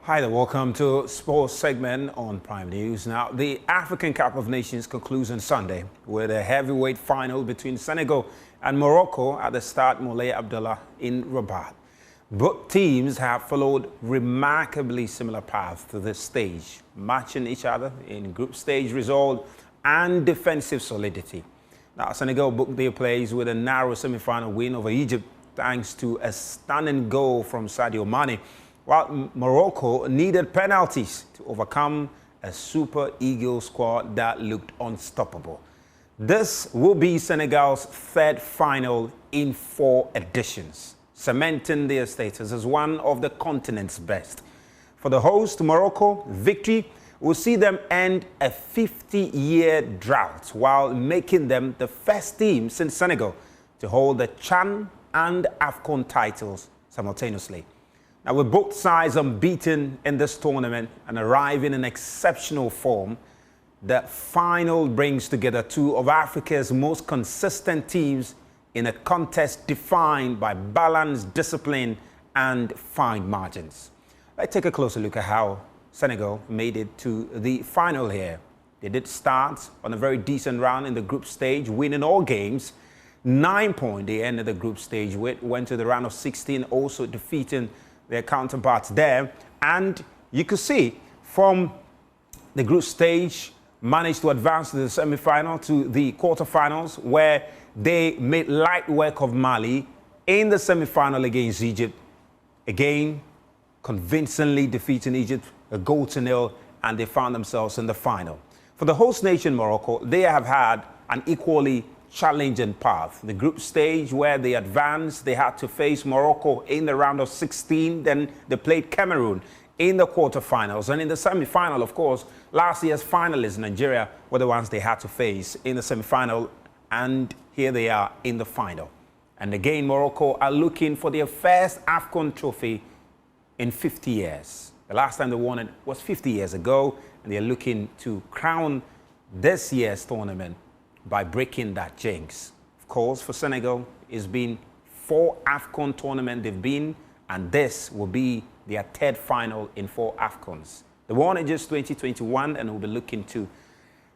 Hi there, welcome to Sports segment on Prime News. Now, the African Cup of Nations concludes on Sunday with a heavyweight final between Senegal and Morocco at the Stade Moulay Abdallah in Rabat. Both teams have followed remarkably similar paths to this stage, matching each other in group stage result and defensive solidity. Now, Senegal booked their place with a narrow semi-final win over Egypt thanks to a stunning goal from Sadio Mane, while Morocco needed penalties to overcome a Super Eagles squad that looked unstoppable. This will be Senegal's third final in 4 editions, cementing their status as one of the continent's best. For the host, Morocco, victory will see them end a 50-year drought while making them the first team since Senegal to hold the CHAN and AFCON titles simultaneously. Now, with both sides unbeaten in this tournament and arriving in exceptional form, the final brings together 2 of Africa's most consistent teams in a contest defined by balance, discipline, and fine margins. Let's take a closer look at how Senegal made it to the final here. They did start on a very decent run in the group stage, winning all games. 9 points they ended the group stage with, went to the round of 16, also defeating their counterparts there. And you could see from the group stage, managed to advance to the semi-final, to the quarterfinals, where they made light work of Mali in the semi-final against Egypt. Again, convincingly defeating Egypt a 1-0, and they found themselves in the final. For the host nation, Morocco, they have had an equally challenging path. The group stage where they advanced, they had to face Morocco in the round of 16. Then they played Cameroon in the quarterfinals. And in the semi-final, of course, last year's finalists, Nigeria, were the ones they had to face in the semi-final. And here they are in the final. And again, Morocco are looking for their first AFCON trophy in 50 years. The last time they won it was 50 years ago. And they're looking to crown this year's tournament by breaking that jinx. Of course, for Senegal, it's been 4 AFCON tournaments they've been, and this will be their 3rd final in 4 AFCONs. They won it just 2021 and will be looking to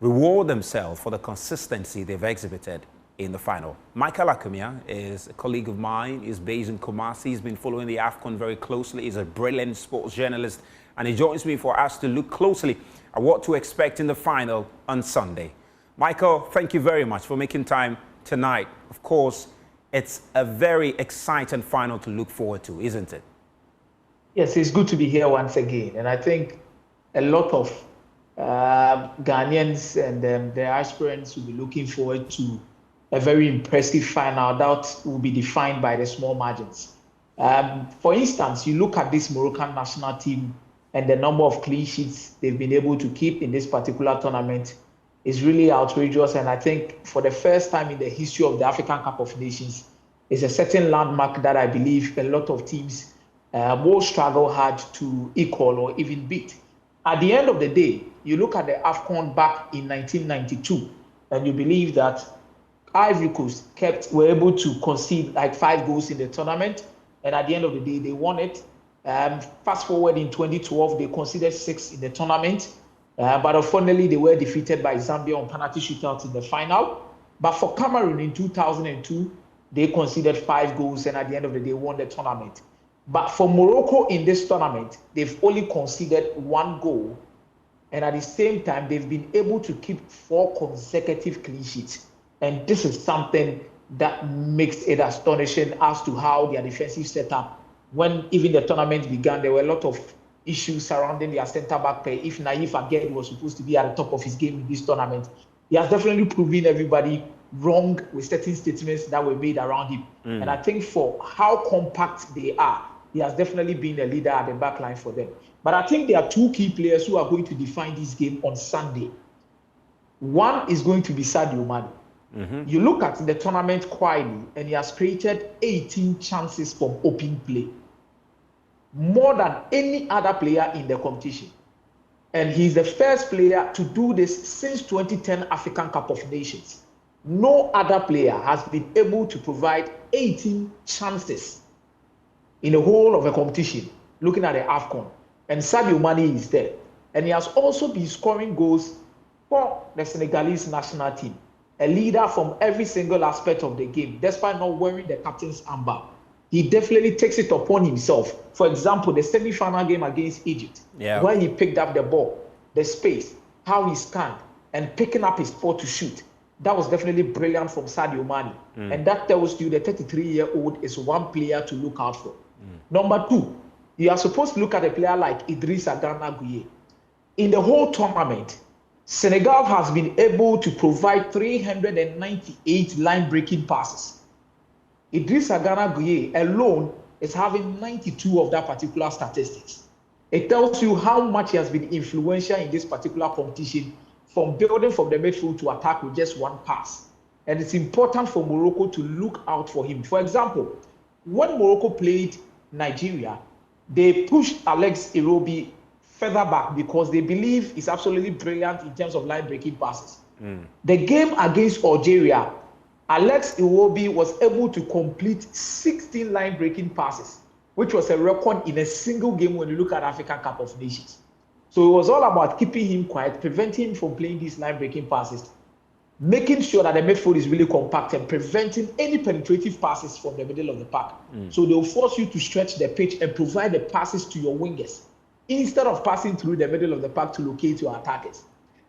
reward themselves for the consistency they've exhibited in the final. Michael Akumia is a colleague of mine. He's based in Kumasi. He's been following the AFCON very closely. He's a brilliant sports journalist, and he joins me for us to look closely at what to expect in the final on Sunday. Michael, thank you very much for making time tonight. Of course, it's a very exciting final to look forward to, isn't it? Yes, it's good to be here once again. And I think a lot of Ghanaians and their aspirants will be looking forward to a very impressive final that will be defined by the small margins. For instance, you look at this Moroccan national team and the number of clean sheets they've been able to keep in this particular tournament is really outrageous. And I think for the first time in the history of the African Cup of Nations, it's a certain landmark that I believe a lot of teams will struggle hard to equal or even beat. At the end of the day, you look at the AFCON back in 1992, and you believe that Ivory Coast were able to concede like 5 goals in the tournament, and at the end of the day, they won it. Fast forward in 2012, they conceded 6 in the tournament. But unfortunately, they were defeated by Zambia on penalty shootout in the final. But for Cameroon in 2002, they conceded 5 goals and at the end of the day won the tournament. But for Morocco in this tournament, they've only conceded 1 goal. And at the same time, they've been able to keep 4 consecutive clean sheets. And this is something that makes it astonishing as to how their defensive setup, when even the tournament began, there were a lot of issues surrounding their centre-back play. If Naif Aguerd was supposed to be at the top of his game in this tournament, he has definitely proven everybody wrong with certain statements that were made around him. And I think for how compact they are, he has definitely been a leader at the back line for them. But I think there are 2 key players who are going to define this game on Sunday. One is going to be Sadio Mane. You look at the tournament quietly, and he has created 18 chances from open play, more than any other player in the competition. And he's the first player to do this since 2010 African Cup of Nations. No other player has been able to provide 18 chances in the whole of a competition, looking at the AFCON. and Sadio Mane is there. And he has also been scoring goals for the Senegalese national team. A leader from every single aspect of the game, despite not wearing the captain's armband. He definitely takes it upon himself. For example, the semi-final game against Egypt, where he picked up the ball, the space, how he scanned, and picking up his ball to shoot. That was definitely brilliant from Sadio Mane. And that tells you the 33-year-old is one player to look out for. Number two, you are supposed to look at a player like Idrissa Gana Gueye. In the whole tournament, Senegal has been able to provide 398 line-breaking passes. Idrissa Gana Gueye alone is having 92 of that particular statistics. It tells you how much he has been influential in this particular competition, from building from the midfield to attack with just one pass. And it's important for Morocco to look out for him. For example, when Morocco played Nigeria, they pushed Alex Iwobi further back because they believe he's absolutely brilliant in terms of line-breaking passes. The game against Algeria, Alex Iwobi was able to complete 16 line-breaking passes, which was a record in a single game when you look at African Cup of Nations. So it was all about keeping him quiet, preventing him from playing these line-breaking passes, making sure that the midfield is really compact and preventing any penetrative passes from the middle of the park. So they'll force you to stretch the pitch and provide the passes to your wingers instead of passing through the middle of the park to locate your attackers.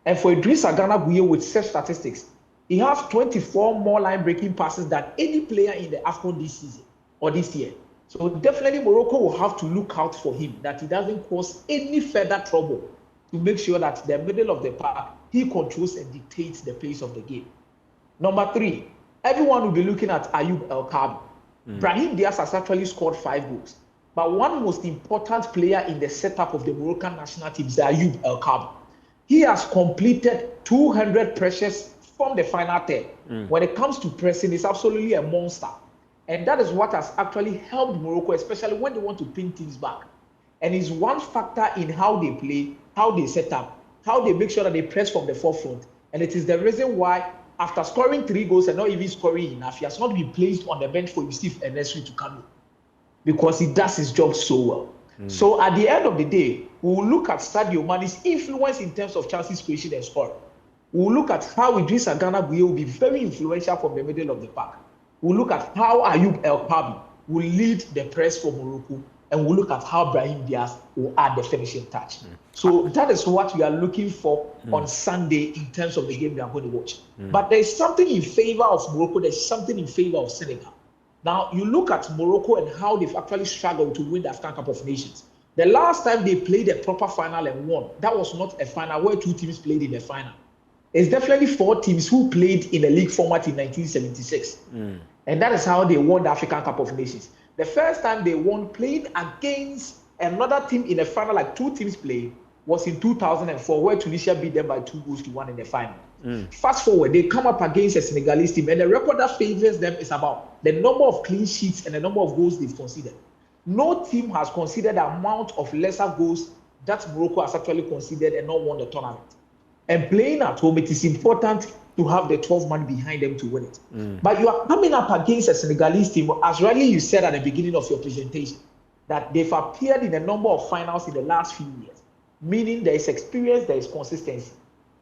And for Idrissa Gana Gueye with such statistics, he has 24 more line-breaking passes than any player in the AFCON this season or this year. So definitely Morocco will have to look out for him, that he doesn't cause any further trouble, to make sure that the middle of the park, he controls and dictates the pace of the game. Number three, everyone will be looking at Ayoub El Kaabi. Brahim Diaz has actually scored 5 goals. But one most important player in the setup of the Moroccan national team is Ayoub El Kaabi. He has completed 200 pressures from the final third. When it comes to pressing, he's absolutely a monster. And that is what has actually helped Morocco, especially when they want to pin teams back. And it's one factor in how they play, how they set up, how they make sure that they press from the forefront. And it is the reason why, after scoring 3 goals and not even scoring enough, he has not been placed on the bench for Yusuf Enesri to come in, because he does his job so well. So at the end of the day, we will look at Sadio Mane's influence in terms of chances creation and scoring. We will look at how Idrissa Gana Gueye will be very influential from the middle of the park. We'll look at how Ayoub El Kaabi will lead the press for Morocco, and we'll look at how Brahim Diaz will add the finishing touch. So that is what we are looking for on Sunday in terms of the game we are going to watch. But there's something in favor of Morocco, there's something in favor of Senegal. Now, you look at Morocco and how they've actually struggled to win the AFCON Cup of Nations. The last time they played a proper final and won, that was not a final where 2 teams played in the final. It's definitely 4 teams who played in a league format in 1976. And that is how they won the African Cup of Nations. The first time they won playing against another team in a final, like 2 teams played, was in 2004, where Tunisia beat them by 2-1 in the final. Fast forward, they come up against a Senegalese team, and the record that favors them is about the number of clean sheets and the number of goals they've conceded. No team has conceded the amount of lesser goals that Morocco has actually conceded and not won the tournament. And playing at home, it is important to have the 12 man behind them to win it. But you are coming up against a Senegalese team, as rightly you said at the beginning of your presentation, that they've appeared in a number of finals in the last few years, meaning there is experience, there is consistency.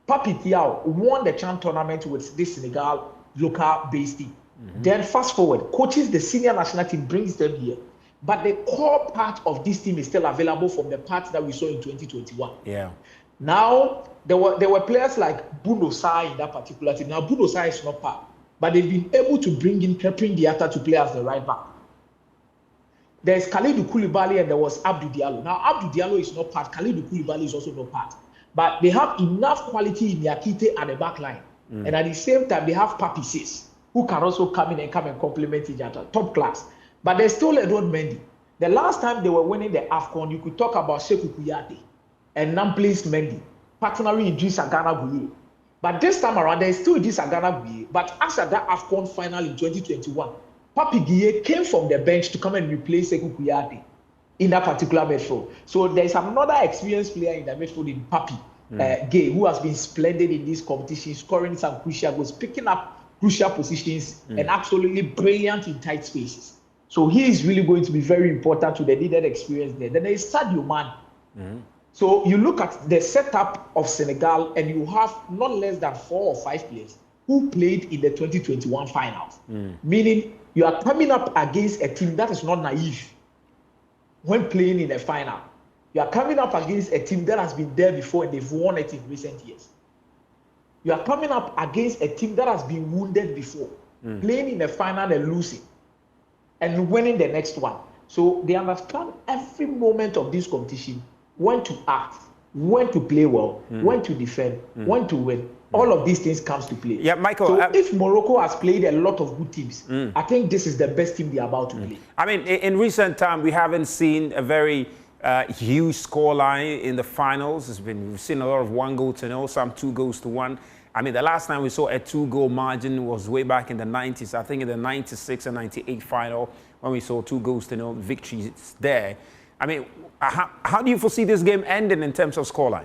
Papi Thiaw won the CHAN tournament with this Senegal local-based team. Then fast forward, coaches the senior national team, brings them here. But the core part of this team is still available from the part that we saw in 2021. Now, there were players like Bouna Sarr in that particular team. Now, Bouna Sarr is not part, but they've been able to bring in Crepin Diatta to play as the right back. There's Kalidou Koulibaly and there was Abdou Diallo. Now, Abdou Diallo is not part. Kalidou Koulibaly is also not part. But they have enough quality in Niakite at the back line. And at the same time, they have Papi Sis, who can also come in and complement each other. Top class. But there's still Edouard Mendy. The last time they were winning the AFCON, you could talk about Sekou Kouyaté and Nampalys Mendy, partnering Idrissa Gana Gueye. But this time around, there is still Idrissa Gana Gueye. But after that AFCON final in 2021, Papi Gueye came from the bench to come and replace Sekou Kouyaté in that particular midfield. So there's another experienced player in the midfield in Papi Gueye, who has been splendid in this competition, scoring some crucial goals, picking up crucial positions, and absolutely brilliant in tight spaces. So he is really going to be very important to the needed experience there. Then there is Sadio Mane. So you look at the setup of Senegal and you have not less than 4 or 5 players who played in the 2021 finals. Meaning you are coming up against a team that is not naive when playing in a final. You are coming up against a team that has been there before and they've won it in recent years. You are coming up against a team that has been wounded before, playing in a final and losing, and winning the next one. So they understand every moment of this competition, when to act, when to play well, when to defend, when to win. All of these things comes to play. Yeah, Michael. So if Morocco has played a lot of good teams, I think this is the best team they're about to play. I mean, in recent time, we haven't seen a very huge scoreline in the finals. We've seen a lot of 1-0, some 2-1. I mean, the last time we saw a 2-goal margin was way back in the 90s. I think in the 96 and 98 final, when we saw 2-0 victories there. I mean, how do you foresee this game ending in terms of scoreline?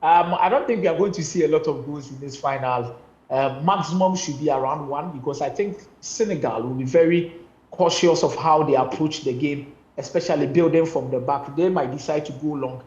I don't think we are going to see a lot of goals in this final. Maximum should be around 1, because I think Senegal will be very cautious of how they approach the game, especially building from the back. They might decide to go long,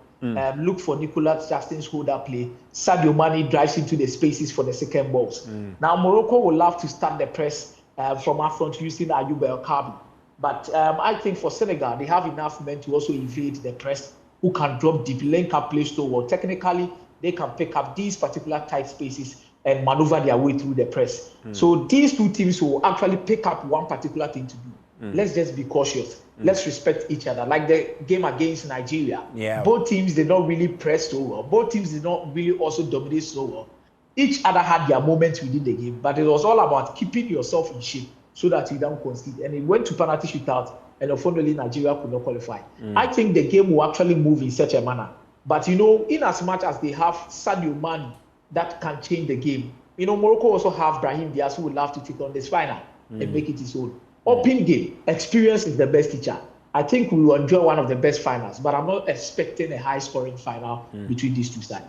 look for Nicolas Jackson's hold-up play. Sadio Mane drives into the spaces for the second balls. Now, Morocco will love to start the press from up front using Ayoub El Kabi. But I think for Senegal, they have enough men to also evade the press, who can drop deep, link up plays to well. Technically, they can pick up these particular tight spaces and maneuver their way through the press. So these two teams will actually pick up one particular thing to do. Let's just be cautious. Let's respect each other. Like the game against Nigeria, both teams did not really press so well. Both teams did not really also dominate so well. Each other had their moments within the game, but it was all about keeping yourself in shape so that you don't concede. And it went to penalty shootout, and unfortunately, Nigeria could not qualify. I think the game will actually move in such a manner. But, you know, in as much as they have Sadio Mane that can change the game, you know, Morocco also have Brahim Diaz, who would love to take on this final and make it his own. Open game, experience is the best teacher. I think we will enjoy one of the best finals, but I'm not expecting a high-scoring final between these two sides.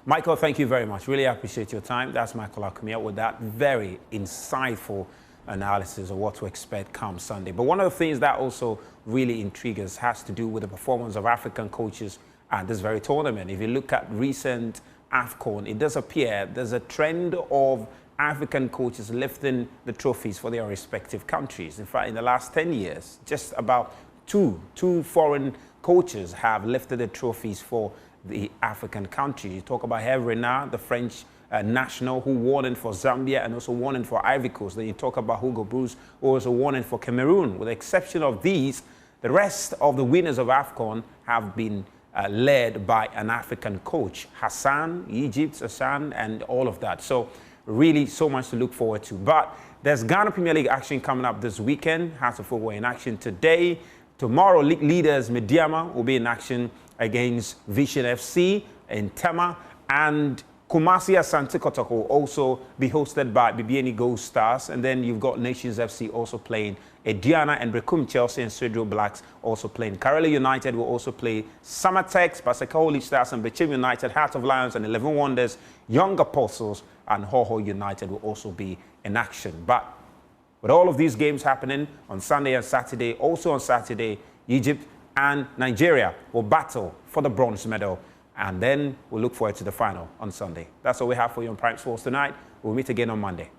Michael, thank you very much. Really appreciate your time. That's Michael Akumia with that very insightful analysis of what to expect come Sunday. But one of the things that also really intrigues us has to do with the performance of African coaches at this very tournament. If you look at recent AFCON, it does appear there's a trend of African coaches lifting the trophies for their respective countries. In fact, in the last 10 years, just about two foreign coaches have lifted the trophies for the African countries. You talk about Hervé Renard, the French national, who won it for Zambia and also won it for Ivory Coast. Then you talk about Hugo Broos, who also won it for Cameroon. With the exception of these, the rest of the winners of AFCON have been led by an African coach. Hassan, Egypt, Hassan, and all of that. So really so much to look forward to. But there's Ghana Premier League action coming up this weekend. Hearts of Football in action today. Tomorrow, league leaders Mediama will be in action against Vision FC in Tema, and Kumasi Asante Kotoko will also be hosted by Bibiani Gold Stars. And then you've got Nations FC also playing Ediana, and Brekum Chelsea and Cedro Blacks also playing. Karela United will also play Samatex, Pasakoli Stars and Bechim United, Heart of Lions and 11 Wonders, Young Apostles and Hoho United will also be in action. But with all of these games happening on Sunday and Saturday, also on Saturday, Egypt and Nigeria will battle for the bronze medal. And then we'll look forward to the final on Sunday. That's all we have for you on Prime Sports tonight. We'll meet again on Monday.